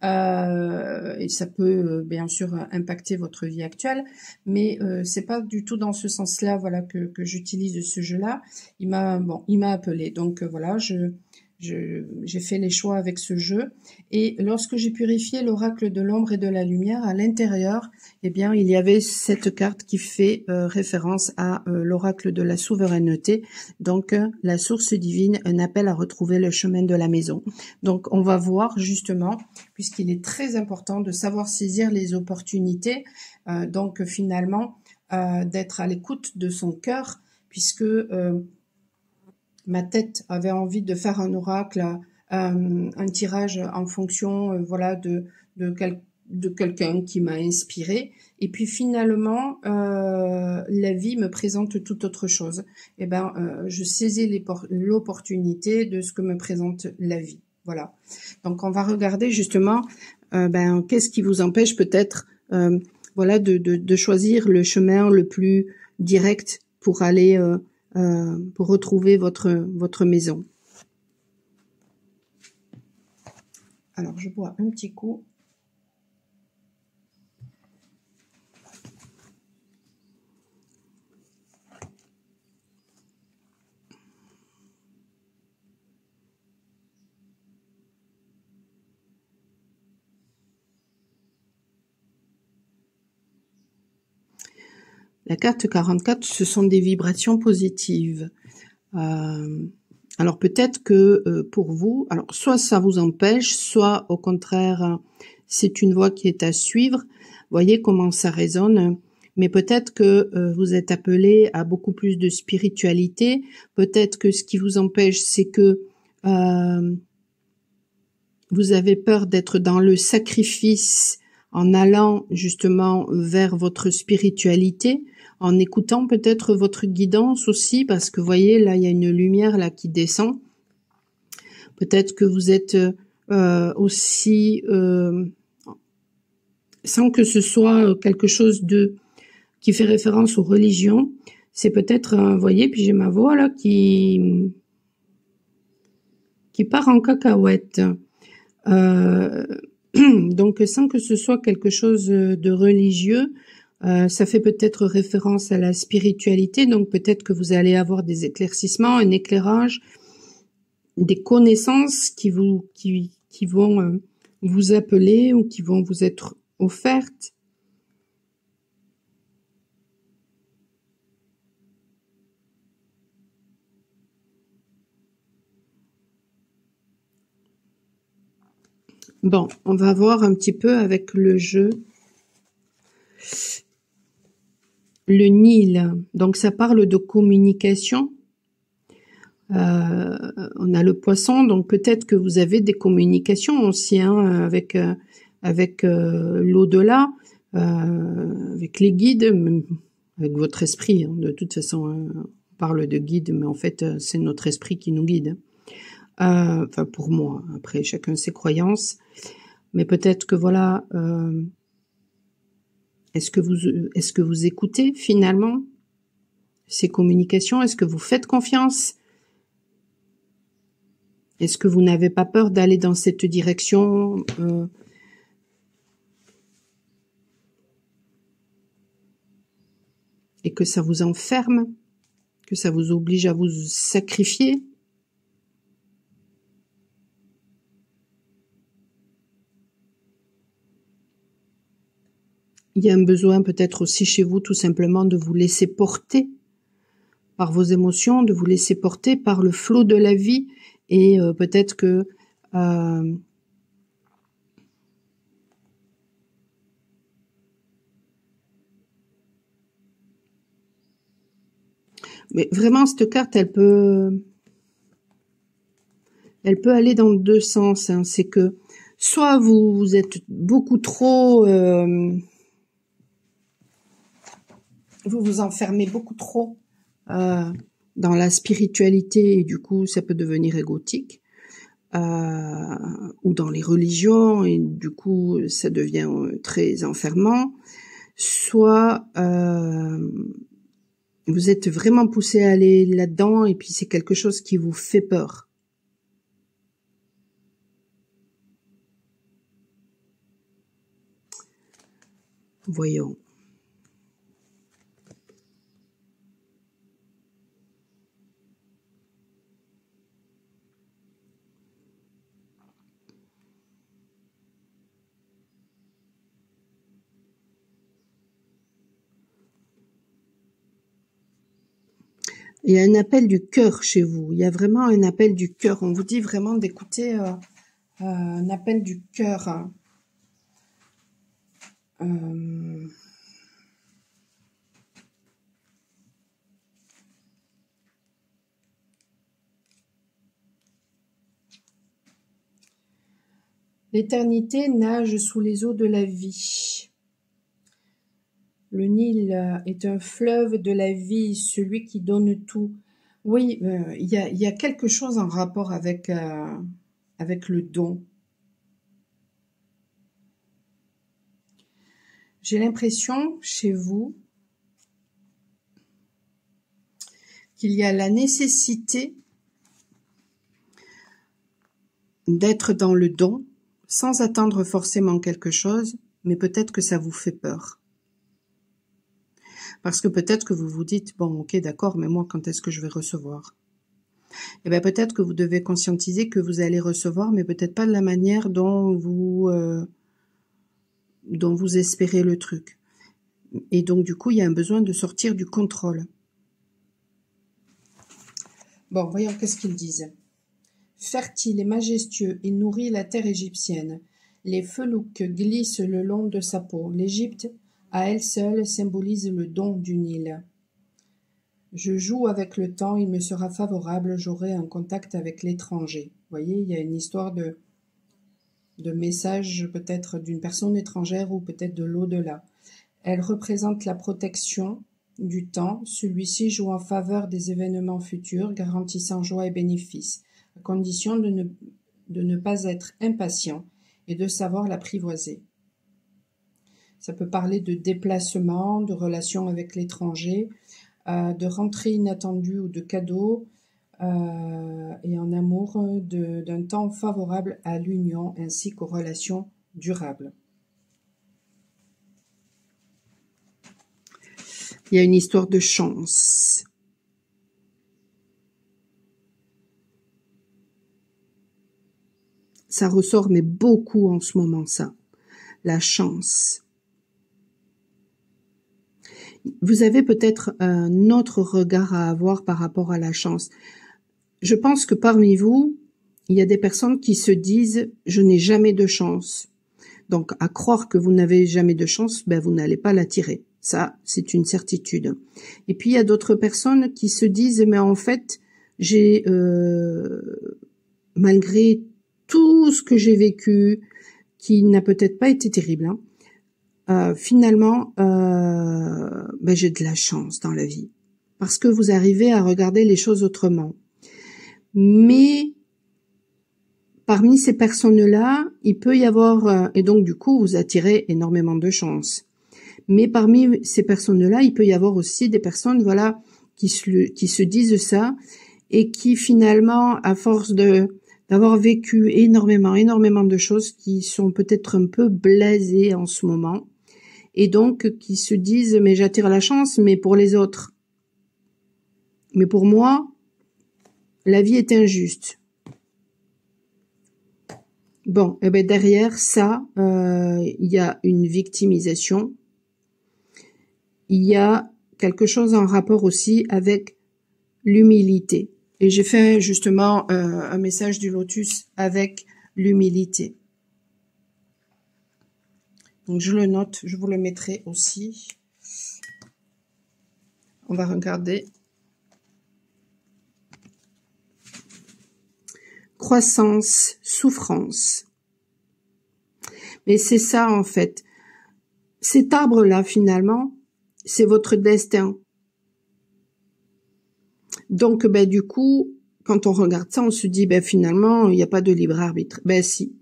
Et ça peut bien sûr impacter votre vie actuelle, mais c'est pas du tout dans ce sens-là voilà que j'utilise ce jeu-là. Il m'a appelé, donc voilà, j'ai fait les choix avec ce jeu. Et lorsque j'ai purifié l'oracle de l'ombre et de la lumière, à l'intérieur, il y avait cette carte qui fait référence à l'oracle de la souveraineté. Donc, la source divine, un appel à retrouver le chemin de la maison. Donc, on va voir justement, puisqu'il est très important de savoir saisir les opportunités, donc finalement, d'être à l'écoute de son cœur, puisque ma tête avait envie de faire un oracle, un tirage en fonction, voilà, de, de quelqu'un qui m'a inspiré. Et puis finalement, la vie me présente tout autre chose. Et ben, je saisis l'opportunité de ce que me présente la vie. Voilà. Donc, on va regarder justement, ben, qu'est-ce qui vous empêche peut-être, voilà, de choisir le chemin le plus direct pour aller, pour retrouver votre maison. Alors, je bois un petit coup. La carte 44, ce sont des vibrations positives. Alors peut-être que pour vous, alors soit ça vous empêche, soit au contraire, c'est une voie qui est à suivre. Voyez comment ça résonne. Mais peut-être que vous êtes appelé à beaucoup plus de spiritualité. Peut-être que ce qui vous empêche, c'est que vous avez peur d'être dans le sacrifice en allant justement vers votre spiritualité, en écoutant peut-être votre guidance aussi, parce que vous voyez, là, il y a une lumière là qui descend. Peut-être que vous êtes aussi, sans que ce soit quelque chose qui fait référence aux religions, c'est peut-être, vous voyez, puis j'ai ma voix là qui part en cacahuète. Donc, sans que ce soit quelque chose de religieux, ça fait peut-être référence à la spiritualité. Donc, peut-être que vous allez avoir des éclaircissements, un éclairage, des connaissances qui vont vous appeler ou qui vont vous être offertes. Bon, on va voir un petit peu avec le jeu. Le Nil, donc ça parle de communication. On a le poisson, donc peut-être que vous avez des communications aussi avec l'au-delà, avec les guides, avec votre esprit. Hein. De toute façon, on parle de guide, mais en fait, c'est notre esprit qui nous guide. Enfin, pour moi. Après, chacun ses croyances. Mais peut-être que voilà, est-ce que vous écoutez finalement ces communications? Est-ce que vous faites confiance? Est-ce que vous n'avez pas peur d'aller dans cette direction et que ça vous enferme, que ça vous oblige à vous sacrifier? Il y a un besoin peut-être aussi chez vous tout simplement de vous laisser porter par vos émotions, de vous laisser porter par le flot de la vie et peut-être que mais vraiment cette carte elle peut aller dans deux sens. Hein. C'est que soit vous êtes beaucoup trop vous vous enfermez beaucoup trop dans la spiritualité et du coup ça peut devenir égotique, ou dans les religions et du coup ça devient très enfermant, soit vous êtes vraiment poussé à aller là-dedans et puis c'est quelque chose qui vous fait peur. Voyons. Il y a un appel du cœur chez vous. Il y a vraiment un appel du cœur. On vous dit vraiment d'écouter un appel du cœur. L'éternité nage sous les eaux de la vie. Le Nil est un fleuve de la vie, celui qui donne tout. Oui, il y a quelque chose en rapport avec le don. J'ai l'impression chez vous qu'il y a la nécessité d'être dans le don sans attendre forcément quelque chose, mais peut-être que ça vous fait peur. Parce que peut-être que vous vous dites, bon, ok, d'accord, mais moi, quand est-ce que je vais recevoir? Eh bien, peut-être que vous devez conscientiser que vous allez recevoir, mais peut-être pas de la manière dont vous espérez le truc. Et donc, du coup, il y a un besoin de sortir du contrôle. Bon, voyons qu'est-ce qu'ils disent. Fertile et majestueux, il nourrit la terre égyptienne. Les felouks glissent le long de sa peau. L'Égypte, à elle seule, symbolise le don du Nil. Je joue avec le temps, il me sera favorable, j'aurai un contact avec l'étranger. Vous voyez, il y a une histoire de message peut-être d'une personne étrangère ou peut-être de l'au-delà. Elle représente la protection du temps. Celui-ci joue en faveur des événements futurs, garantissant joie et bénéfices, à condition de ne pas être impatient et de savoir l'apprivoiser. Ça peut parler de déplacement, de relations avec l'étranger, de rentrée inattendue ou de cadeaux, et en amour d'un temps favorable à l'union ainsi qu'aux relations durables. Il y a une histoire de chance. Ça ressort, mais beaucoup en ce moment, ça. La chance. Vous avez peut-être un autre regard à avoir par rapport à la chance. Je pense que parmi vous, il y a des personnes qui se disent « je n'ai jamais de chance ». Donc, à croire que vous n'avez jamais de chance, ben vous n'allez pas l'attirer. Ça, c'est une certitude. Et puis, il y a d'autres personnes qui se disent « mais en fait, j'ai malgré tout ce que j'ai vécu, qui n'a peut-être pas été terrible, hein, finalement, ben j'ai de la chance dans la vie. Parce que vous arrivez à regarder les choses autrement. Mais parmi ces personnes-là, il peut y avoir, et donc du coup, vous attirez énormément de chance. Mais parmi ces personnes-là, il peut y avoir aussi des personnes, voilà, qui se disent ça et qui finalement, à force d'avoir vécu énormément de choses, qui sont peut-être un peu blasées en ce moment, et donc qui se disent mais j'attire la chance, mais pour les autres. Mais pour moi, la vie est injuste. Bon, et ben derrière ça, il y a une victimisation. Il y a quelque chose en rapport aussi avec l'humilité. Et j'ai fait justement un message du lotus avec l'humilité. Donc je le note, je vous le mettrai aussi. On va regarder. Croissance, souffrance. Mais c'est ça en fait. Cet arbre-là finalement, c'est votre destin. Donc ben du coup, quand on regarde ça, on se dit ben finalement, il n'y a pas de libre arbitre. Ben si.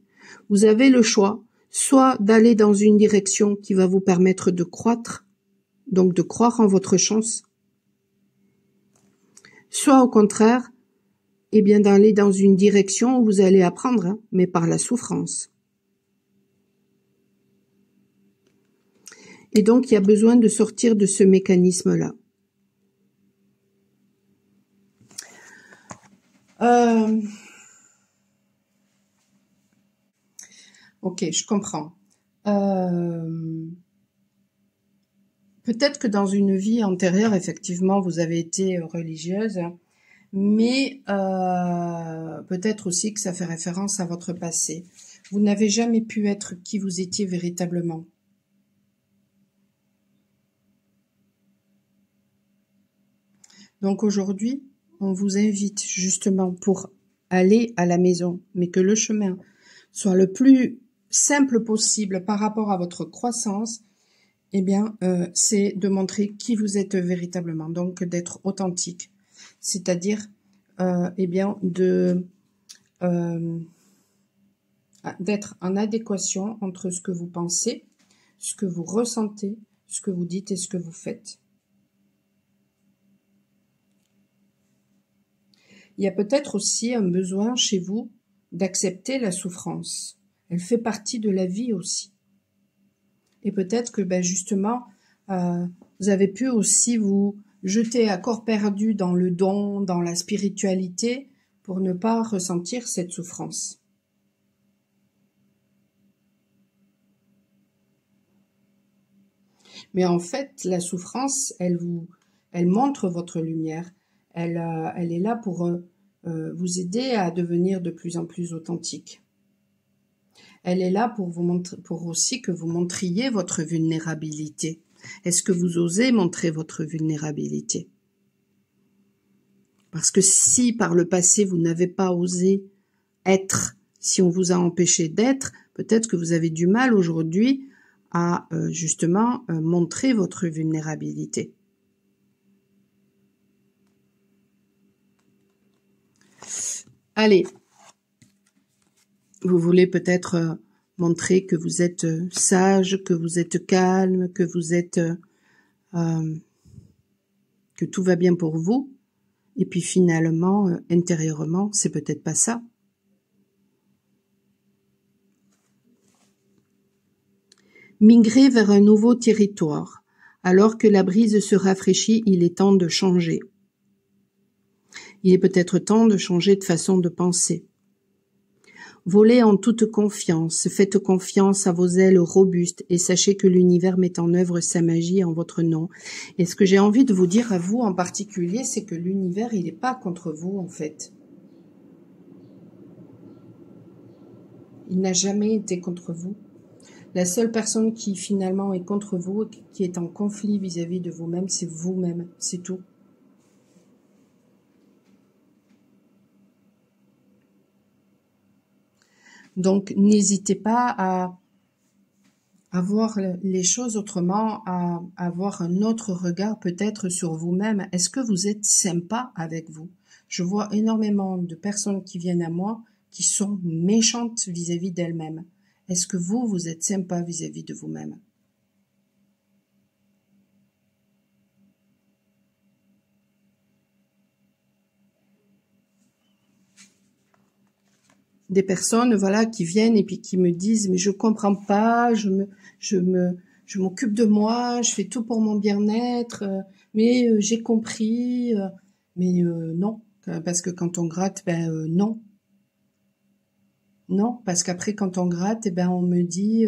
Vous avez le choix, soit d'aller dans une direction qui va vous permettre de croître, donc de croire en votre chance, soit au contraire, eh bien d'aller dans une direction où vous allez apprendre, hein, mais par la souffrance. Et donc, il y a besoin de sortir de ce mécanisme-là. Ok, je comprends. Peut-être que dans une vie antérieure, effectivement, vous avez été religieuse, mais peut-être aussi que ça fait référence à votre passé. Vous n'avez jamais pu être qui vous étiez véritablement. Donc aujourd'hui, on vous invite justement pour aller à la maison, mais que le chemin soit le plus simple possible par rapport à votre croissance, eh bien, c'est de montrer qui vous êtes véritablement, donc d'être authentique, c'est-à-dire, eh bien, d'être en adéquation entre ce que vous pensez, ce que vous ressentez, ce que vous dites et ce que vous faites. Il y a peut-être aussi un besoin chez vous d'accepter la souffrance. Elle fait partie de la vie aussi. Et peut-être que justement, vous avez pu aussi vous jeter à corps perdu dans le don, dans la spiritualité, pour ne pas ressentir cette souffrance. Mais en fait, la souffrance, elle montre votre lumière. Elle est là pour vous aider à devenir de plus en plus authentique. Elle est là pour vous montrer, pour aussi que vous montriez votre vulnérabilité. Est-ce que vous osez montrer votre vulnérabilité? Parce que si par le passé vous n'avez pas osé être, si on vous a empêché d'être, peut-être que vous avez du mal aujourd'hui à justement montrer votre vulnérabilité. Allez, vous voulez peut-être montrer que vous êtes sage, que vous êtes calme, que vous êtes que tout va bien pour vous, et puis finalement, intérieurement, c'est peut-être pas ça. Migrer vers un nouveau territoire. Alors que la brise se rafraîchit, il est temps de changer. Il est peut-être temps de changer de façon de penser. Volez en toute confiance, faites confiance à vos ailes robustes et sachez que l'univers met en œuvre sa magie en votre nom. Et ce que j'ai envie de vous dire à vous en particulier, c'est que l'univers, il n'est pas contre vous en fait. Il n'a jamais été contre vous. La seule personne qui finalement est contre vous, qui est en conflit vis-à-vis de vous-même, c'est vous-même, c'est tout. Donc, n'hésitez pas à voir les choses autrement, à avoir un autre regard peut-être sur vous-même. Est-ce que vous êtes sympa avec vous? Je vois énormément de personnes qui viennent à moi qui sont méchantes vis-à-vis d'elles-mêmes. Est-ce que vous êtes sympa vis-à-vis de vous-même? Des personnes, voilà, qui viennent et puis qui me disent, mais je comprends pas, je m'occupe de moi, je fais tout pour mon bien-être, mais j'ai compris, mais non, parce que quand on gratte, non. Non, parce qu'après quand on gratte, on me dit,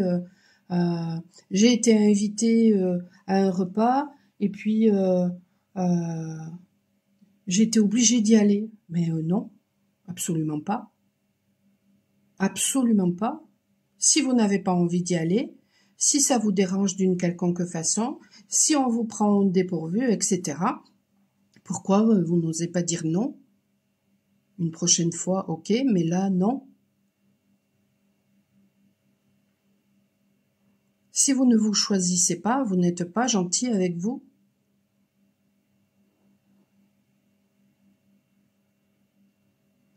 j'ai été invitée à un repas et puis j'ai été obligée d'y aller. Mais non, absolument pas. Absolument pas. Si vous n'avez pas envie d'y aller, si ça vous dérange d'une quelconque façon, si on vous prend au dépourvu, etc., pourquoi vous n'osez pas dire non? Une prochaine fois, ok, mais là, non. Si vous ne vous choisissez pas, vous n'êtes pas gentil avec vous.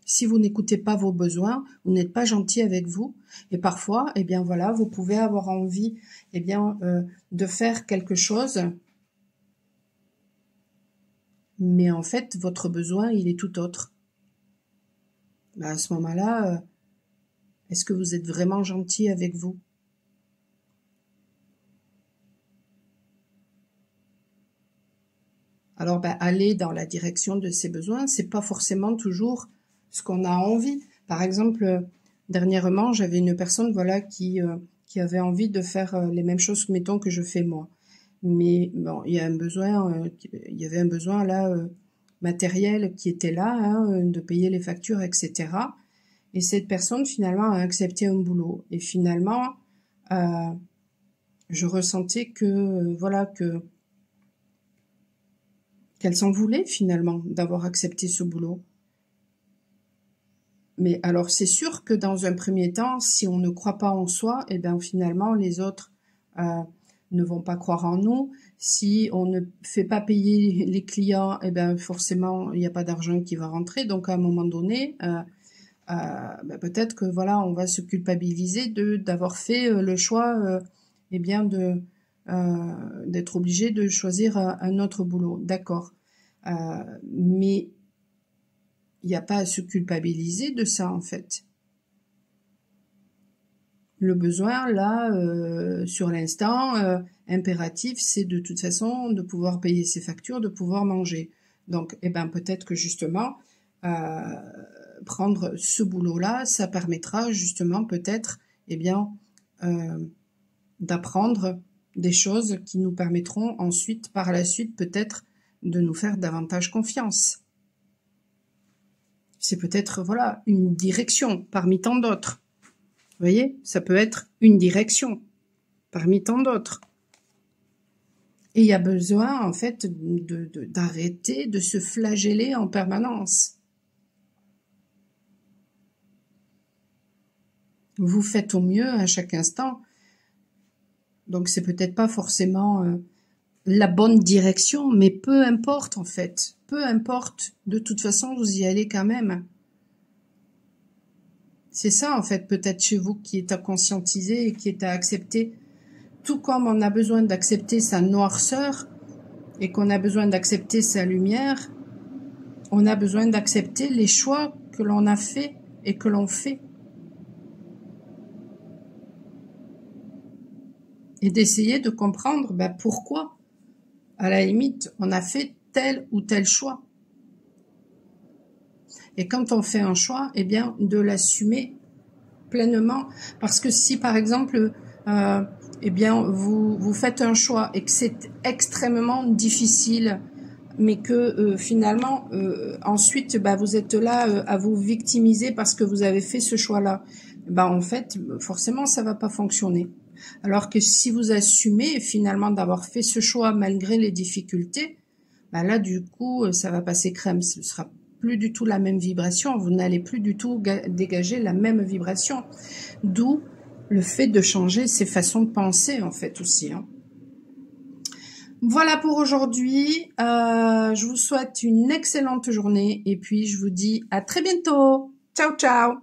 Si vous n'écoutez pas vos besoins, vous n'êtes pas gentil avec vous. Et parfois, voilà, vous pouvez avoir envie, de faire quelque chose, mais en fait, votre besoin, il est tout autre. À ce moment-là, est-ce que vous êtes vraiment gentil avec vous? Alors, aller dans la direction de ses besoins, c'est pas forcément toujours ce qu'on a envie. Par exemple, dernièrement, j'avais une personne, voilà, qui avait envie de faire les mêmes choses, mettons, que je fais moi. Mais bon, il y avait un besoin là matériel qui était là, hein, de payer les factures, etc. Et cette personne finalement a accepté un boulot. Et finalement, je ressentais que voilà qu'elle s'en voulait finalement d'avoir accepté ce boulot. Mais alors, c'est sûr que dans un premier temps, si on ne croit pas en soi, eh bien, finalement, les autres ne vont pas croire en nous. Si on ne fait pas payer les clients, eh bien, forcément, il n'y a pas d'argent qui va rentrer. Donc, à un moment donné, peut-être que voilà, on va se culpabiliser d'avoir fait le choix, eh bien, d'être obligé de choisir un autre boulot. D'accord. Mais il n'y a pas à se culpabiliser de ça, en fait. Le besoin, là, sur l'instant, impératif, c'est de toute façon de pouvoir payer ses factures, de pouvoir manger. Donc, eh ben, peut-être que justement, prendre ce boulot-là, ça permettra justement peut-être, eh bien, d'apprendre des choses qui nous permettront ensuite, par la suite, peut-être, de nous faire davantage confiance. C'est peut-être, voilà, une direction parmi tant d'autres. Vous voyez, ça peut être une direction parmi tant d'autres. Et il y a besoin, en fait, d'arrêter de se flageller en permanence. Vous faites au mieux à chaque instant. Donc, c'est peut-être pas forcément la bonne direction, mais peu importe, en fait. Peu importe. De toute façon, vous y allez quand même. C'est ça, en fait, peut-être chez vous qui est à conscientiser et qui est à accepter. Tout comme on a besoin d'accepter sa noirceur et qu'on a besoin d'accepter sa lumière, on a besoin d'accepter les choix que l'on a fait et que l'on fait. Et d'essayer de comprendre pourquoi, à la limite, on a fait tel ou tel choix. Et quand on fait un choix, eh bien, de l'assumer pleinement. Parce que si, par exemple, eh bien, vous faites un choix et que c'est extrêmement difficile, mais que finalement, ensuite, vous êtes là à vous victimiser parce que vous avez fait ce choix-là, en fait, forcément, ça va pas fonctionner. Alors que si vous assumez finalement d'avoir fait ce choix malgré les difficultés, là, du coup, ça va passer crème. Ce sera plus du tout la même vibration. Vous n'allez plus du tout dégager la même vibration. D'où le fait de changer ses façons de penser, en fait, aussi. Voilà pour aujourd'hui. Je vous souhaite une excellente journée et puis je vous dis à très bientôt. Ciao, ciao!